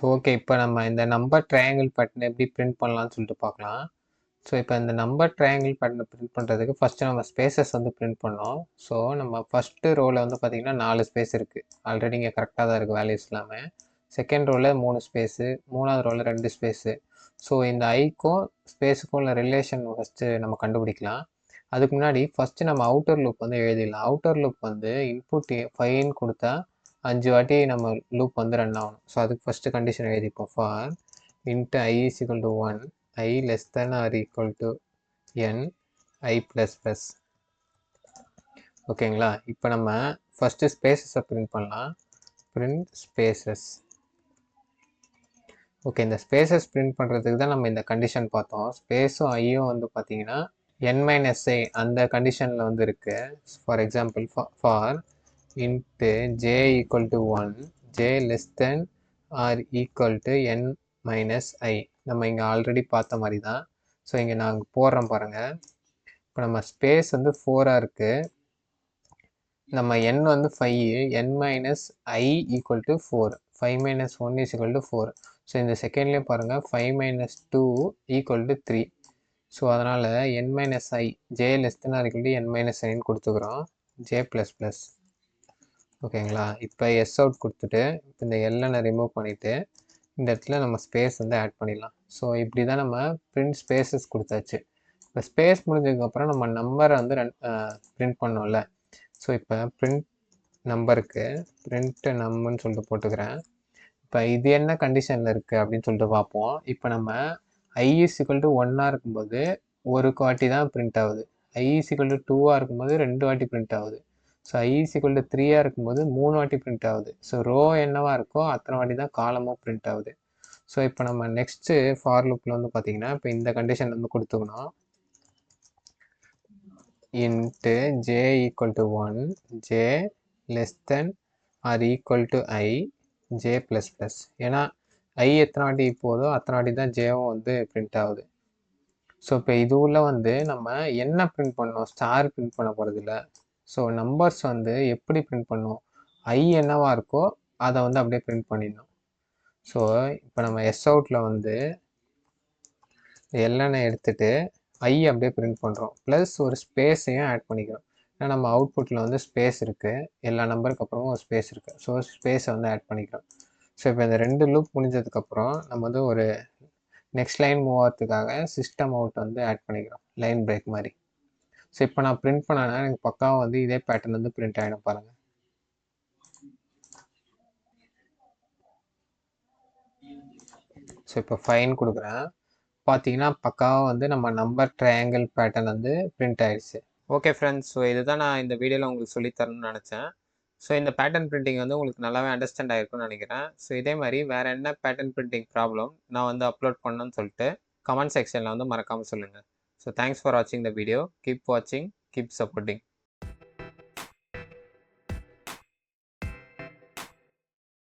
So okay, இப்போ நம்ம இந்த நம்பர் ட்ரையாங்கிள் பேட்டர்ன் எப்படி பிரிண்ட் பண்ணலாம்னு சொல்லிட்டு பார்க்கலாம். ஸோ இப்போ இந்த நம்பர் ட்ரையாங்கிள் பேட்டர்னை பிரிண்ட் பண்ணுறதுக்கு ஃபஸ்ட்டு நம்ம ஸ்பேசஸ் வந்து பிரிண்ட் பண்ணோம். ஸோ நம்ம ஃபஸ்ட்டு ரோவில் வந்து பார்த்திங்கன்னா 4 ஸ்பேஸ் இருக்குது. ஆல்ரெடி இங்கே கரெக்டாக தான் இருக்குது வேல்யூஸ் இல்லாமல். செகண்ட் ரோவில் 3 ஸ்பேஸு, மூணாவது ரோவில் 2 ஸ்பேஸு. ஸோ இந்த ஐக்கும் ஸ்பேஸுக்கும் உள்ள ரிலேஷன் ஃபஸ்ட்டு நம்ம கண்டுபிடிக்கலாம். அதுக்கு முன்னாடி ஃபஸ்ட்டு நம்ம அவுட்டர் லூப் வந்து எழுதிடலாம். அவுட்டர் லூப் வந்து இன்புட் 5ன்னு கொடுத்தா 5 வாட்டி நம்ம லூப் வந்து ரன் ஆகணும். ஸோ அதுக்கு ஃபஸ்ட்டு கண்டிஷன் எழுதிப்போம். For int i is equal to 1 i less than or equal to n i plus plus. ஓகேங்களா? இப்போ நம்ம ஃபஸ்ட்டு ஸ்பேசஸை பிரிண்ட் பண்ணலாம். Print spaces. ஓகே, இந்த ஸ்பேசஸ் பிரிண்ட் பண்ணுறதுக்கு தான் நம்ம இந்த கண்டிஷன் பார்த்தோம். ஸ்பேஸும் ஐயும் வந்து பார்த்தீங்கன்னா n-i அந்த கண்டிஷனில் வந்து இருக்குது. For example for int j equal to 1 j less than or equal to n-i. நம்ம இங்கே ஆல்ரெடி பார்த்த மாதிரி தான். ஸோ இங்கே நான் போடுறேன் பாருங்கள். இப்போ நம்ம ஸ்பேஸ் வந்து 4ஆக இருக்குது. நம்ம n வந்து 5, n-i equal to 4. 5 - 1 is equal to 4. So இந்த செகண்ட்லேயே பாருங்கள் 5 - 2 ஈக்குவல் டு 3. ஸோ அதனால் n-i j less than or equal to n-iன்னு கொடுத்துக்கிறோம். j plus plus. ஓகேங்களா? இப்போ எஸ் அவுட் கொடுத்துட்டு இப்போ இந்த எல்லை ரிமூவ் பண்ணிவிட்டு இந்த இடத்துல நம்ம ஸ்பேஸ் வந்து ஆட் பண்ணிடலாம். ஸோ இப்படி தான் நம்ம பிரிண்ட் ஸ்பேசஸ் கொடுத்தாச்சு. இப்போ ஸ்பேஸ் முடிஞ்சதுக்கப்புறம் நம்ம நம்பரை வந்து பிரிண்ட் பண்ணோம்ல. ஸோ இப்போ பிரிண்ட் நம்பருக்கு பிரிண்ட் நம்பர்னு சொல்லிட்டு போட்டுக்கிறேன். இப்போ இது என்ன கண்டிஷனில் இருக்குது அப்படின்னு சொல்லிட்டு பார்ப்போம். இப்போ நம்ம ஐ இஸ் ஈக்குவல் டு 1ஆக இருக்கும்போது ஒரு வாட்டி தான் பிரிண்ட் ஆகுது. ஐ இஸ் ஈக்குவல் டு 2ஆக இருக்கும்போது 2 வாட்டி பிரிண்ட் ஆகுது. So i is equal to 3ஆக இருக்கும்போது 3 வாட்டி பிரிண்ட் ஆகுது. ஸோ ரோ என்னவா இருக்கோ அத்தனை வாட்டி தான் காலமும் பிரிண்ட் ஆகுது. ஸோ இப்போ நம்ம நெக்ஸ்ட்டு ஃபார் லூப்பில் வந்து பார்த்தீங்கன்னா இப்போ இந்த கண்டிஷன் வந்து கொடுத்துக்கணும். Int j equal to 1 j less than or equal to i j plus plus. ஏன்னா ஐ எத்தனை வாட்டி போதோ அத்தனை வாட்டி தான் ஜேவும் வந்து பிரிண்ட் ஆகுது. ஸோ இப்போ இது உள்ள வந்து நம்ம என்ன பிரிண்ட் பண்ணோம்? ஸ்டார் பிரிண்ட் பண்ண போகிறதில்ல. ஸோ நம்பர்ஸ் வந்து எப்படி பிரிண்ட் பண்ணோம்? ஐ என்னவா இருக்கோ அதை வந்து அப்படியே பிரிண்ட் பண்ணிடணும். ஸோ இப்போ நம்ம எஸ் அவுட்டில் வந்து எல்எனை எடுத்துகிட்டு ஐ அப்படியே பிரிண்ட் பண்ணுறோம். ப்ளஸ் ஒரு ஸ்பேஸையும் ஆட் பண்ணிக்கிறோம். ஏன்னா நம்ம அவுட்புட்டில் வந்து ஸ்பேஸ் இருக்குது, எல்லா நம்பருக்கு அப்புறமும் ஒரு ஸ்பேஸ் இருக்குது. ஸோ ஸ்பேஸை வந்து ஆட் பண்ணிக்கிறோம். ஸோ இப்போ இந்த 2 லூப் முடிஞ்சதுக்கப்புறம் நம்ம வந்து ஒரு நெக்ஸ்ட் லைன் மூவ் ஆகிறதுக்காக சிஸ்டம் அவுட் வந்து ஆட் பண்ணிக்கிறோம், லைன் பிரேக் மாதிரி. ஸோ இப்போ நான் பிரிண்ட் பண்ணேன்னா எனக்கு பக்காவாக வந்து இதே பேட்டர்ன் வந்து பிரிண்ட் ஆகிடும் பாருங்கள். ஸோ இப்போ ஃபைன் கொடுக்குறேன். பார்த்தீங்கன்னா பக்காவாக வந்து நம்ம நம்பர் ட்ரையாங்கிள் பேட்டர்ன் வந்து பிரிண்ட் ஆயிடுச்சு. ஓகே ஃப்ரெண்ட்ஸ், ஸோ இதுதான் நான் இந்த வீடியோவில் உங்களுக்கு சொல்லித்தரணும்னு நினச்சேன். ஸோ இந்த பேட்டர்ன் பிரிண்டிங் வந்து உங்களுக்கு நல்லாவே அண்டர்ஸ்டாண்ட் ஆகிருக்கும்னு நினைக்கிறேன். ஸோ இதே மாதிரி வேறு என்ன பேட்டர்ன் பிரிண்டிங் ப்ராப்ளம் நான் வந்து அப்லோட் பண்ணணும்னு சொல்லிட்டு கமெண்ட் செக்ஷனில் வந்து மறக்காமல் சொல்லுங்கள். ஸோ தேங்க்ஸ் ஃபார் வாட்சிங் த வீடியோ. கீப் வாட்சிங், கீப் சப்போர்ட்டிங்.